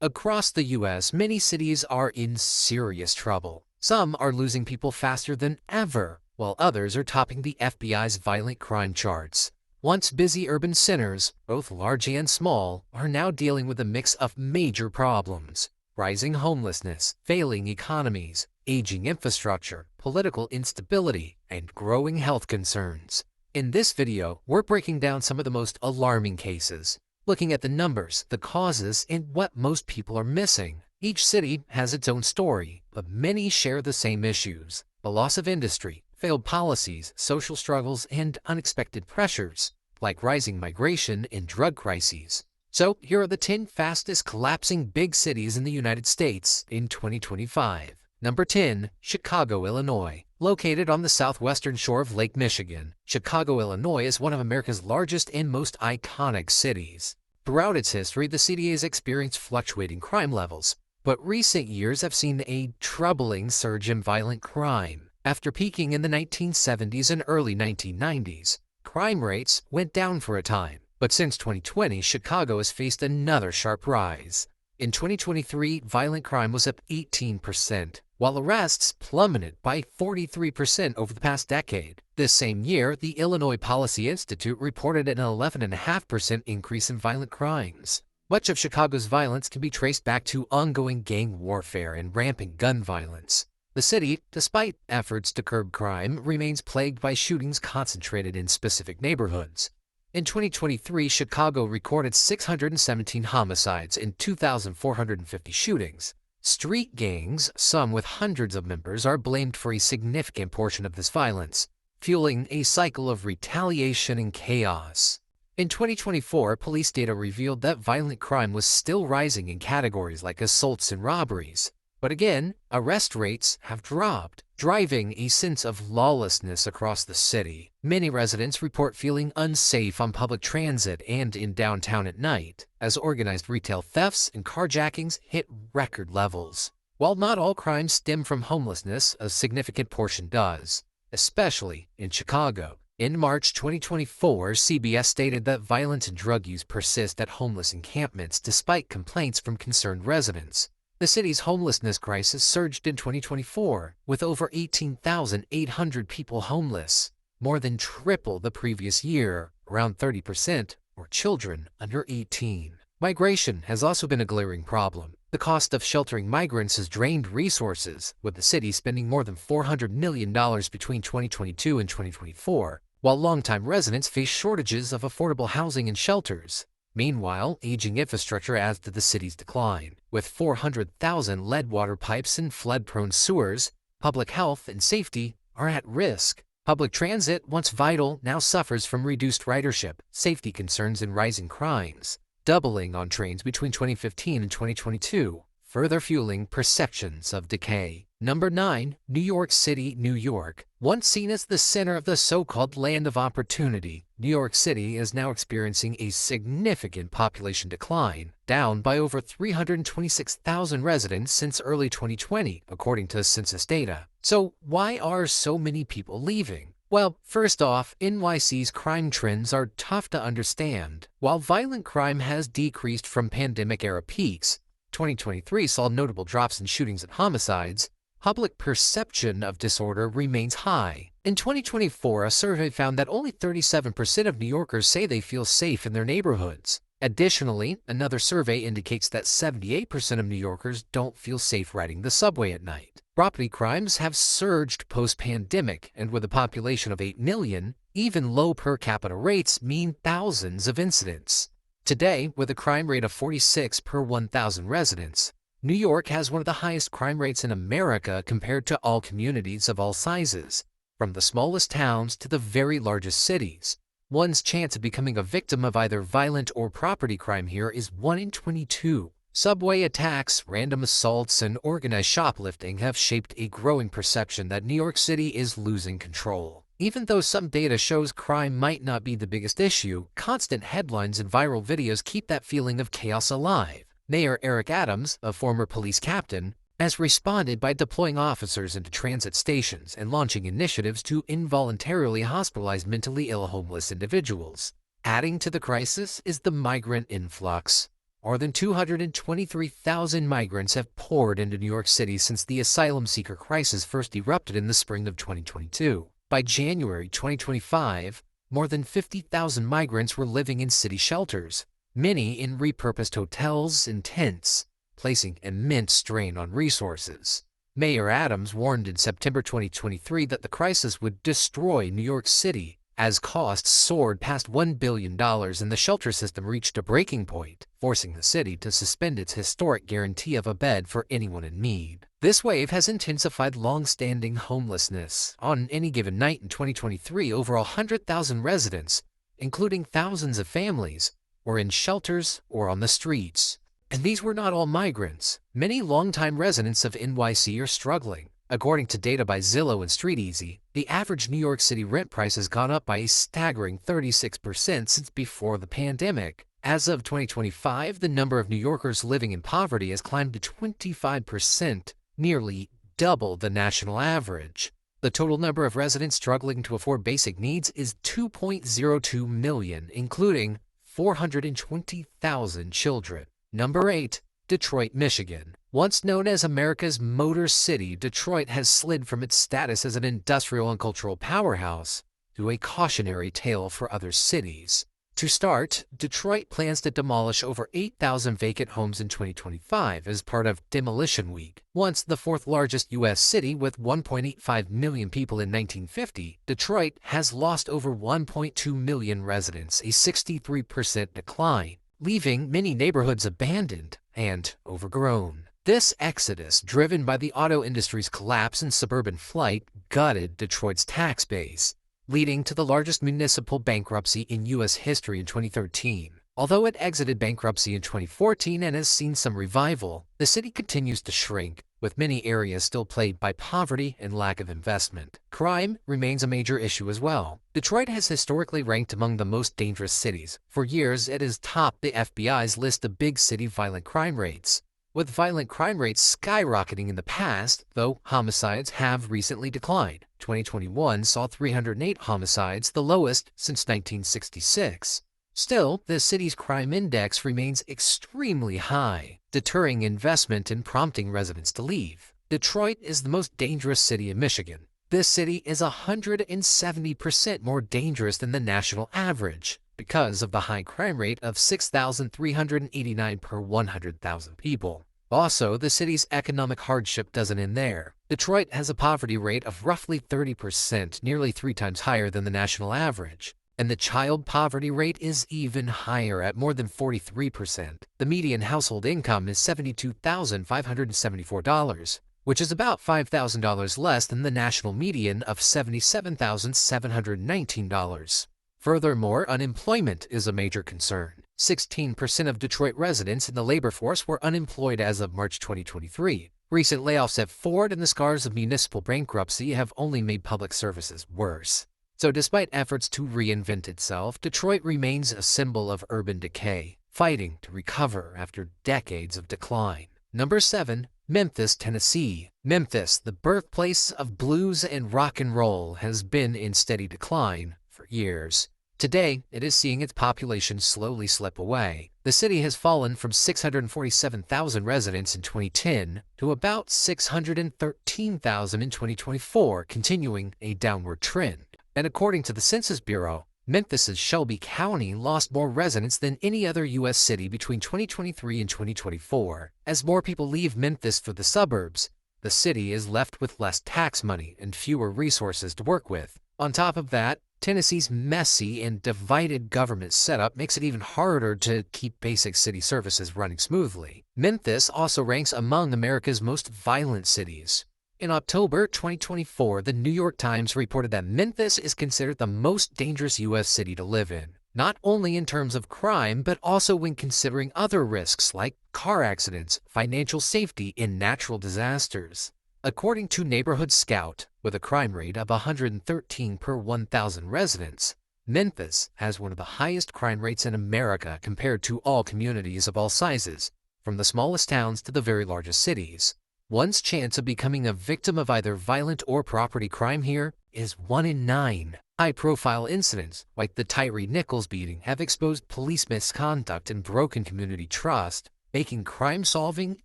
Across the U.S., many cities are in serious trouble. Some are losing people faster than ever, while others are topping the FBI's violent crime charts. Once busy urban centers, both large and small, are now dealing with a mix of major problems: rising homelessness, failing economies, aging infrastructure, political instability, and growing health concerns. In this video, we're breaking down some of the most alarming cases, looking at the numbers, the causes, and what most people are missing. Each city has its own story, but many share the same issues: the loss of industry, failed policies, social struggles, and unexpected pressures, like rising migration and drug crises. So here are the 10 fastest collapsing big cities in the United States in 2025. Number 10, Chicago, Illinois. Located on the southwestern shore of Lake Michigan, Chicago, Illinois is one of America's largest and most iconic cities. Throughout its history, the city has experienced fluctuating crime levels, but recent years have seen a troubling surge in violent crime. After peaking in the 1970s and early 1990s, crime rates went down for a time. But since 2020, Chicago has faced another sharp rise. In 2023, violent crime was up 18%, while arrests plummeted by 43% over the past decade. This same year, the Illinois Policy Institute reported an 11.5% increase in violent crimes. Much of Chicago's violence can be traced back to ongoing gang warfare and rampant gun violence. The city, despite efforts to curb crime, remains plagued by shootings concentrated in specific neighborhoods. In 2023, Chicago recorded 617 homicides and 2,450 shootings. Street gangs, some with hundreds of members, are blamed for a significant portion of this violence, fueling a cycle of retaliation and chaos. In 2024, police data revealed that violent crime was still rising in categories like assaults and robberies. But again, arrest rates have dropped, driving a sense of lawlessness across the city. Many residents report feeling unsafe on public transit and in downtown at night, as organized retail thefts and carjackings hit record levels. While not all crimes stem from homelessness, a significant portion does, especially in Chicago. In March 2024, CBS stated that violence and drug use persist at homeless encampments despite complaints from concerned residents. The city's homelessness crisis surged in 2024, with over 18,800 people homeless, more than triple the previous year. Around 30% were children under 18. Migration has also been a glaring problem. The cost of sheltering migrants has drained resources, with the city spending more than $400 million between 2022 and 2024, while longtime residents face shortages of affordable housing and shelters. Meanwhile, aging infrastructure adds to the city's decline. With 400,000 lead water pipes and flood-prone sewers, public health and safety are at risk. Public transit, once vital, now suffers from reduced ridership, safety concerns, and rising crimes, doubling on trains between 2015 and 2022, further fueling perceptions of decay. Number 9, New York City, New York. Once seen as the center of the so-called land of opportunity, New York City is now experiencing a significant population decline, down by over 326,000 residents since early 2020, according to census data. So why are so many people leaving? Well, first off, NYC's crime trends are tough to understand. While violent crime has decreased from pandemic-era peaks, 2023 saw notable drops in shootings and homicides, public perception of disorder remains high. In 2024, a survey found that only 37% of New Yorkers say they feel safe in their neighborhoods. Additionally, another survey indicates that 78% of New Yorkers don't feel safe riding the subway at night. Property crimes have surged post-pandemic, and with a population of 8 million, even low per capita rates mean thousands of incidents. Today, with a crime rate of 46 per 1,000 residents, New York has one of the highest crime rates in America compared to all communities of all sizes, from the smallest towns to the very largest cities. One's chance of becoming a victim of either violent or property crime here is 1 in 22. Subway attacks, random assaults, and organized shoplifting have shaped a growing perception that New York City is losing control. Even though some data shows crime might not be the biggest issue, constant headlines and viral videos keep that feeling of chaos alive. Mayor Eric Adams, a former police captain, has responded by deploying officers into transit stations and launching initiatives to involuntarily hospitalize mentally ill homeless individuals. Adding to the crisis is the migrant influx. More than 223,000 migrants have poured into New York City since the asylum seeker crisis first erupted in the spring of 2022. By January 2025, more than 50,000 migrants were living in city shelters, many in repurposed hotels and tents, placing immense strain on resources. Mayor Adams warned in September 2023 that the crisis would destroy New York City as costs soared past $1 billion and the shelter system reached a breaking point, forcing the city to suspend its historic guarantee of a bed for anyone in need. This wave has intensified long-standing homelessness. On any given night in 2023, over 100,000 residents, including thousands of families, were in shelters or on the streets. And these were not all migrants. Many longtime residents of NYC are struggling. According to data by Zillow and StreetEasy, the average New York City rent price has gone up by a staggering 36% since before the pandemic. As of 2025, the number of New Yorkers living in poverty has climbed to 25%, nearly double the national average. The total number of residents struggling to afford basic needs is 2.02 million, including 420,000 children. Number 8. Detroit, Michigan. Once known as America's Motor City, Detroit has slid from its status as an industrial and cultural powerhouse to a cautionary tale for other cities. To start, Detroit plans to demolish over 8,000 vacant homes in 2025 as part of Demolition Week. Once the fourth largest U.S. city with 1.85 million people in 1950, Detroit has lost over 1.2 million residents, a 63% decline, leaving many neighborhoods abandoned and overgrown. This exodus, driven by the auto industry's collapse and suburban flight, gutted Detroit's tax base, leading to the largest municipal bankruptcy in U.S. history in 2013. Although it exited bankruptcy in 2014 and has seen some revival, the city continues to shrink, with many areas still plagued by poverty and lack of investment. Crime remains a major issue as well. Detroit has historically ranked among the most dangerous cities. For years, it has topped the FBI's list of big city violent crime rates. With violent crime rates skyrocketing in the past, though homicides have recently declined. 2021 saw 308 homicides, the lowest since 1966. Still, the city's crime index remains extremely high, deterring investment and prompting residents to leave. Detroit is the most dangerous city in Michigan. This city is 170% more dangerous than the national average because of the high crime rate of 6,389 per 100,000 people. Also, the city's economic hardship doesn't end there. Detroit has a poverty rate of roughly 30%, nearly 3 times higher than the national average. And the child poverty rate is even higher at more than 43%. The median household income is $72,574, which is about $5,000 less than the national median of $77,719. Furthermore, unemployment is a major concern. 16% of Detroit residents in the labor force were unemployed as of March 2023. Recent layoffs at Ford and the scars of municipal bankruptcy have only made public services worse. So despite efforts to reinvent itself, Detroit remains a symbol of urban decay, fighting to recover after decades of decline. Number 7. Memphis, Tennessee. Memphis, the birthplace of blues and rock and roll, has been in steady decline for years. Today, it is seeing its population slowly slip away. The city has fallen from 647,000 residents in 2010 to about 613,000 in 2024, continuing a downward trend. And according to the Census Bureau, Memphis's Shelby County lost more residents than any other U.S. city between 2023 and 2024. As more people leave Memphis for the suburbs, the city is left with less tax money and fewer resources to work with. On top of that, Tennessee's messy and divided government setup makes it even harder to keep basic city services running smoothly. Memphis also ranks among America's most violent cities. In October 2024, the New York Times reported that Memphis is considered the most dangerous U.S. city to live in, not only in terms of crime, but also when considering other risks like car accidents, financial safety, and natural disasters. According to Neighborhood Scout, with a crime rate of 113 per 1,000 residents, Memphis has one of the highest crime rates in America compared to all communities of all sizes, from the smallest towns to the very largest cities. One's chance of becoming a victim of either violent or property crime here is 1 in 9. High-profile incidents, like the Tyree Nichols beating, have exposed police misconduct and broken community trust, making crime solving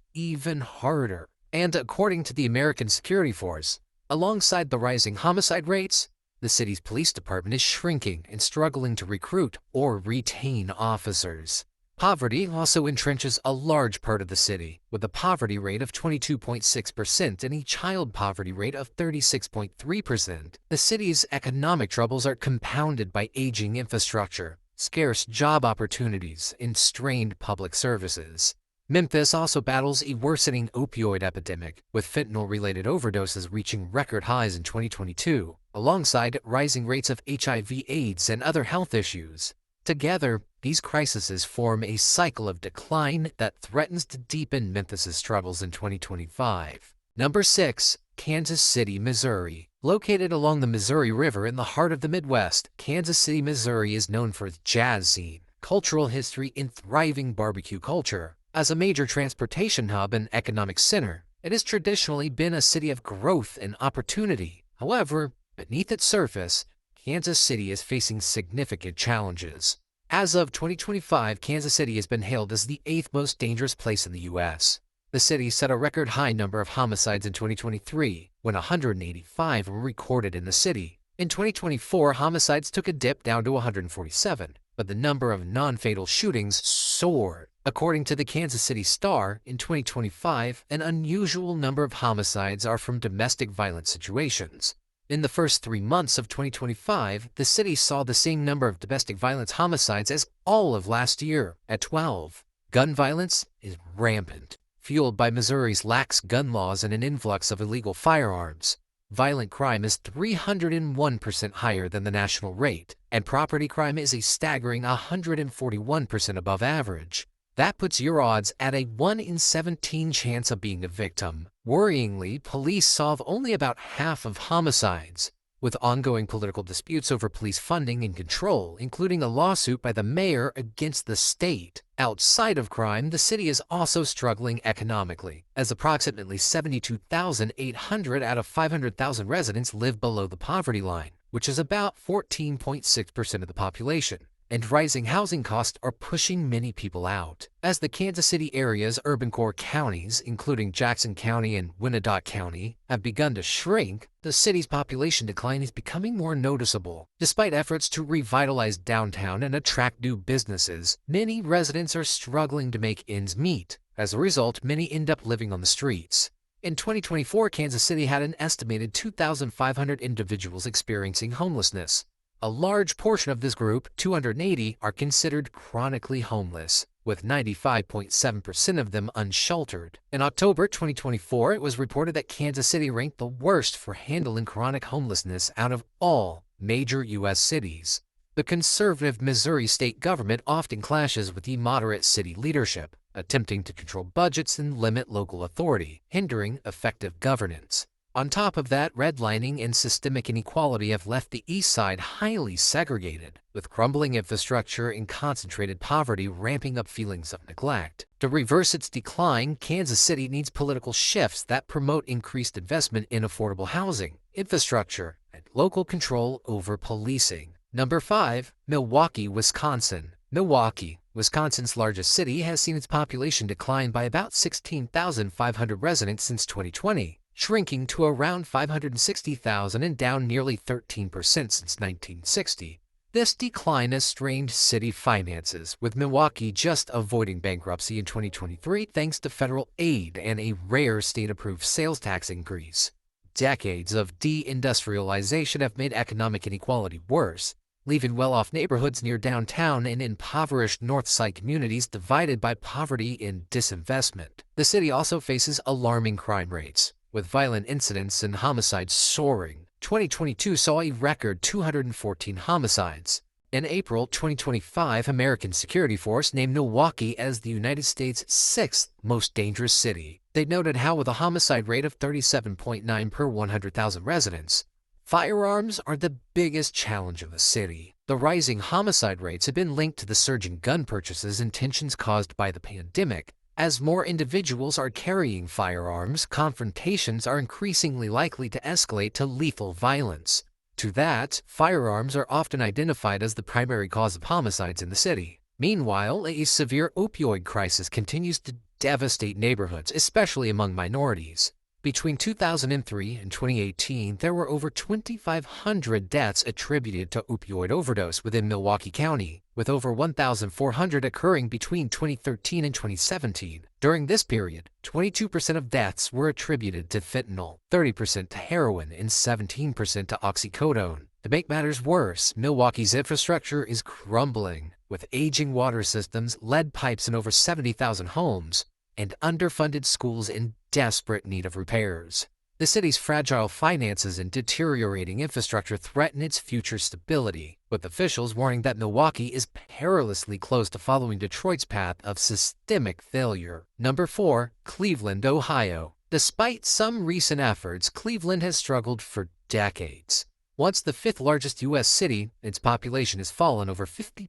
even harder. And according to the American Security Force, alongside the rising homicide rates, the city's police department is shrinking and struggling to recruit or retain officers. Poverty also entrenches a large part of the city, with a poverty rate of 22.6% and a child poverty rate of 36.3%. The city's economic troubles are compounded by aging infrastructure, scarce job opportunities, and strained public services. Memphis also battles a worsening opioid epidemic, with fentanyl-related overdoses reaching record highs in 2022, alongside rising rates of HIV/AIDS and other health issues. Together, these crises form a cycle of decline that threatens to deepen Memphis's troubles in 2025. Number 6. Kansas City, Missouri. Located along the Missouri River in the heart of the Midwest, Kansas City, Missouri is known for its jazz scene, cultural history, and thriving barbecue culture. As a major transportation hub and economic center, it has traditionally been a city of growth and opportunity. However, beneath its surface, Kansas City is facing significant challenges. As of 2025, Kansas City has been hailed as the 8th most dangerous place in the U.S. The city set a record high number of homicides in 2023, when 185 were recorded in the city. In 2024, homicides took a dip down to 147, but the number of non-fatal shootings soared. According to the Kansas City Star, in 2025, an unusual number of homicides are from domestic violence situations. In the first 3 months of 2025, the city saw the same number of domestic violence homicides as all of last year, at 12. Gun violence is rampant, fueled by Missouri's lax gun laws and an influx of illegal firearms. Violent crime is 301% higher than the national rate, and property crime is a staggering 141% above average. That puts your odds at a 1 in 17 chance of being a victim. Worryingly, police solve only about half of homicides, with ongoing political disputes over police funding and control, including a lawsuit by the mayor against the state. Outside of crime, the city is also struggling economically, as approximately 72,800 out of 500,000 residents live below the poverty line, which is about 14.6% of the population. And rising housing costs are pushing many people out. As the Kansas City area's urban core counties, including Jackson County and Winnebago County, have begun to shrink, the city's population decline is becoming more noticeable. Despite efforts to revitalize downtown and attract new businesses, many residents are struggling to make ends meet. As a result, many end up living on the streets. In 2024, Kansas City had an estimated 2,500 individuals experiencing homelessness. A large portion of this group, 280, are considered chronically homeless, with 95.7% of them unsheltered. In October 2024, it was reported that Kansas City ranked the worst for handling chronic homelessness out of all major U.S. cities. The conservative Missouri state government often clashes with the moderate city leadership, attempting to control budgets and limit local authority, hindering effective governance. On top of that, redlining and systemic inequality have left the East Side highly segregated, with crumbling infrastructure and concentrated poverty ramping up feelings of neglect. To reverse its decline, Kansas City needs political shifts that promote increased investment in affordable housing, infrastructure, and local control over policing. Number 5. Milwaukee, Wisconsin. Milwaukee, Wisconsin's largest city, has seen its population decline by about 16,500 residents since 2020. Shrinking to around 560,000 and down nearly 13% since 1960. This decline has strained city finances, with Milwaukee just avoiding bankruptcy in 2023 thanks to federal aid and a rare state-approved sales tax increase. Decades of deindustrialization have made economic inequality worse, leaving well-off neighborhoods near downtown and impoverished North Side communities divided by poverty and disinvestment. The city also faces alarming crime rates, with violent incidents and homicides soaring. 2022 saw a record 214 homicides. In April 2025, American Security Force named Milwaukee as the United States' 6th most dangerous city. They noted how, with a homicide rate of 37.9 per 100,000 residents, firearms are the biggest challenge of the city. The rising homicide rates have been linked to the surging gun purchases and tensions caused by the pandemic. As more individuals are carrying firearms, confrontations are increasingly likely to escalate to lethal violence. to that, firearms are often identified as the primary cause of homicides in the city. Meanwhile, a severe opioid crisis continues to devastate neighborhoods, especially among minorities. Between 2003 and 2018, there were over 2,500 deaths attributed to opioid overdose within Milwaukee County, with over 1,400 occurring between 2013 and 2017. During this period, 22% of deaths were attributed to fentanyl, 30% to heroin, and 17% to oxycodone. To make matters worse, Milwaukee's infrastructure is crumbling, with aging water systems, lead pipes in over 70,000 homes, and underfunded schools in desperate need of repairs. The city's fragile finances and deteriorating infrastructure threaten its future stability, with officials warning that Milwaukee is perilously close to following Detroit's path of systemic failure. Number 4. Cleveland, Ohio. Despite some recent efforts, Cleveland has struggled for decades. Once the fifth largest U.S. city, its population has fallen over 50%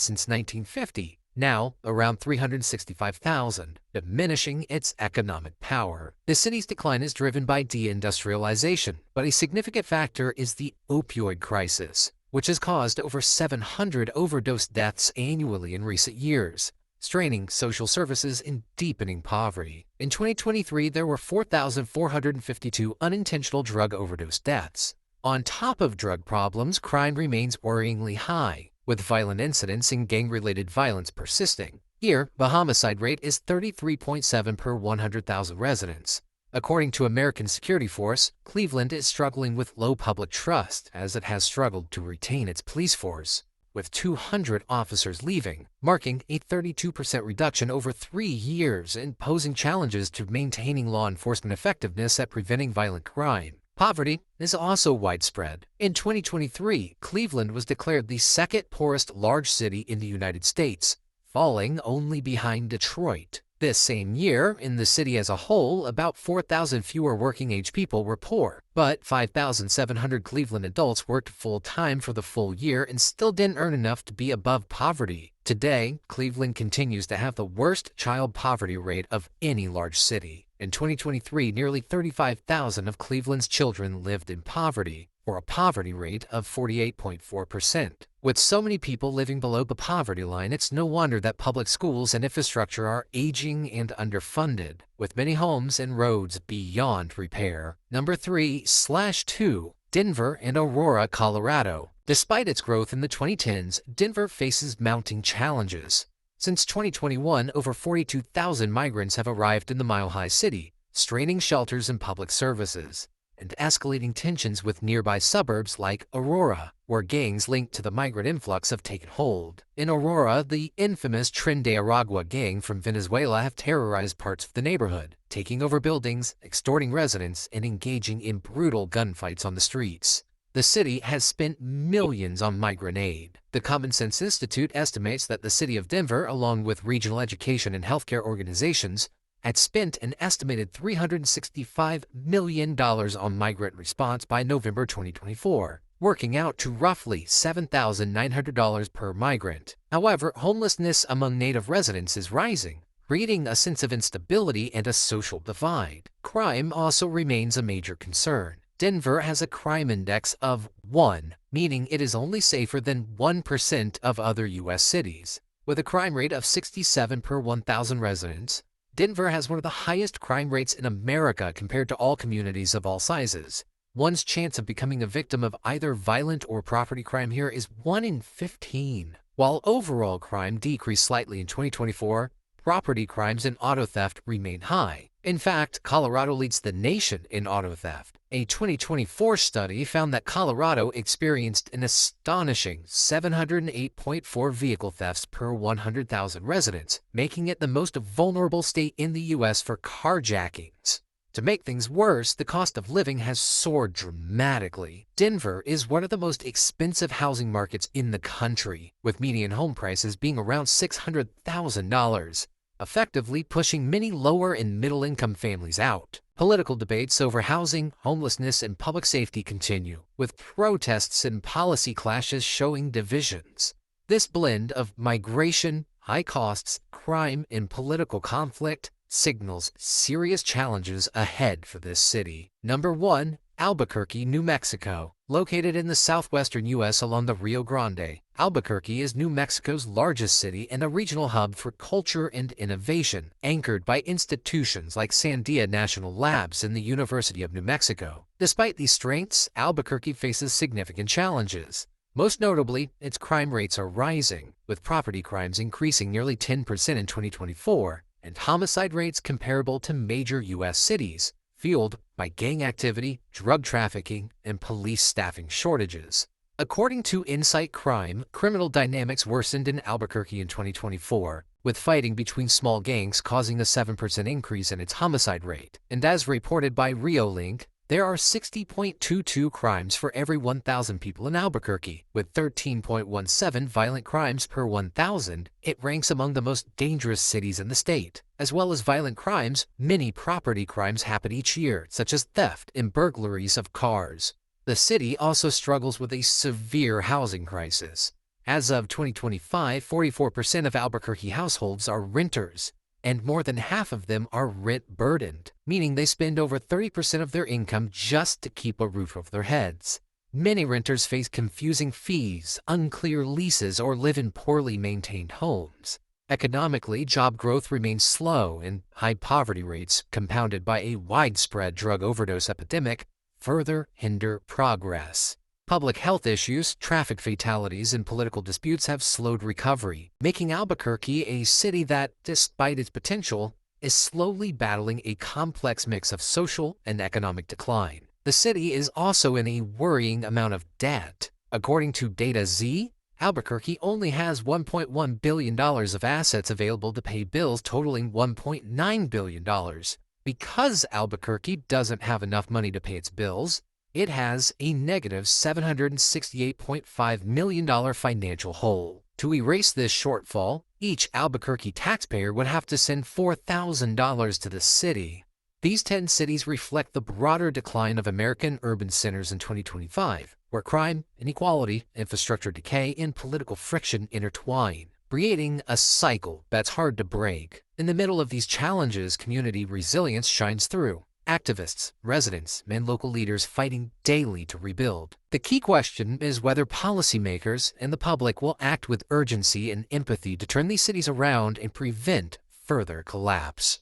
since 1950. Now around 365,000, diminishing its economic power. The city's decline is driven by deindustrialization, but a significant factor is the opioid crisis, which has caused over 700 overdose deaths annually in recent years, straining social services and deepening poverty. In 2023, there were 4,452 unintentional drug overdose deaths. On top of drug problems, crime remains worryingly high, with violent incidents and gang-related violence persisting. Here, the homicide rate is 33.7 per 100,000 residents. According to American Security Force, Cleveland is struggling with low public trust as it has struggled to retain its police force, with 200 officers leaving, marking a 32% reduction over 3 years and posing challenges to maintaining law enforcement effectiveness at preventing violent crime. Poverty is also widespread. In 2023, Cleveland was declared the second poorest large city in the United States, falling only behind Detroit. This same year, in the city as a whole, about 4,000 fewer working-age people were poor, but 5,700 Cleveland adults worked full-time for the full year and still didn't earn enough to be above poverty. Today, Cleveland continues to have the worst child poverty rate of any large city. In 2023, nearly 35,000 of Cleveland's children lived in poverty, or a poverty rate of 48.4%. With so many people living below the poverty line, it's no wonder that public schools and infrastructure are aging and underfunded, with many homes and roads beyond repair. Number 3/2. Denver and Aurora, Colorado. Despite its growth in the 2010s, Denver faces mounting challenges. Since 2021, over 42,000 migrants have arrived in the mile-high city, straining shelters and public services, and escalating tensions with nearby suburbs like Aurora, where gangs linked to the migrant influx have taken hold. In Aurora, the infamous Tren de Aragua gang from Venezuela have terrorized parts of the neighborhood, taking over buildings, extorting residents, and engaging in brutal gunfights on the streets. The city has spent millions on migrant aid. The Common Sense Institute estimates that the city of Denver, along with regional education and healthcare organizations, had spent an estimated $365 million on migrant response by November 2024, working out to roughly $7,900 per migrant. However, homelessness among native residents is rising, creating a sense of instability and a social divide. Crime also remains a major concern. Denver has a crime index of 1, meaning it is only safer than 1% of other U.S. cities. With a crime rate of 67 per 1,000 residents, Denver has one of the highest crime rates in America compared to all communities of all sizes. One's chance of becoming a victim of either violent or property crime here is 1 in 15. While overall crime decreased slightly in 2024, property crimes and auto theft remain high. In fact, Colorado leads the nation in auto theft. A 2024 study found that Colorado experienced an astonishing 708.4 vehicle thefts per 100,000 residents, making it the most vulnerable state in the U.S. for carjackings. To make things worse, the cost of living has soared dramatically. Denver is one of the most expensive housing markets in the country, with median home prices being around $600,000. Effectively pushing many lower and middle-income families out. Political debates over housing, homelessness, and public safety continue, with protests and policy clashes showing divisions. This blend of migration, high costs, crime, and political conflict signals serious challenges ahead for this city. Number 1. Albuquerque, New Mexico. Located in the southwestern U.S. along the Rio Grande, Albuquerque is New Mexico's largest city and a regional hub for culture and innovation, anchored by institutions like Sandia National Labs and the University of New Mexico. Despite these strengths, Albuquerque faces significant challenges. Most notably, its crime rates are rising, with property crimes increasing nearly 10% in 2024 and homicide rates comparable to major U.S. cities, fueled by gang activity, drug trafficking, and police staffing shortages. According to Insight Crime, criminal dynamics worsened in Albuquerque in 2024, with fighting between small gangs causing a 7% increase in its homicide rate. And as reported by RioLink, there are 60.22 crimes for every 1,000 people in Albuquerque, with 13.17 violent crimes per 1,000. It ranks among the most dangerous cities in the state. As well as violent crimes, many property crimes happen each year, such as theft and burglaries of cars. The city also struggles with a severe housing crisis. As of 2025, 44% of Albuquerque households are renters, and more than half of them are rent-burdened, meaning they spend over 30% of their income just to keep a roof over their heads. Many renters face confusing fees, unclear leases, or live in poorly maintained homes. Economically, job growth remains slow, and high poverty rates, compounded by a widespread drug overdose epidemic, further hinder progress. Public health issues, traffic fatalities, and political disputes have slowed recovery, making Albuquerque a city that, despite its potential, is slowly battling a complex mix of social and economic decline. The city is also in a worrying amount of debt. According to DataZ, Albuquerque only has $1.1 billion of assets available to pay bills totaling $1.9 billion. Because Albuquerque doesn't have enough money to pay its bills, it has a negative $768.5 million financial hole. To erase this shortfall, each Albuquerque taxpayer would have to send $4,000 to the city. These 10 cities reflect the broader decline of American urban centers in 2025, where crime, inequality, infrastructure decay, and political friction intertwine, creating a cycle that's hard to break. In the middle of these challenges, community resilience shines through. Activists, residents, and local leaders fighting daily to rebuild. The key question is whether policymakers and the public will act with urgency and empathy to turn these cities around and prevent further collapse.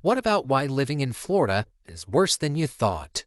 What about why living in Florida is worse than you thought?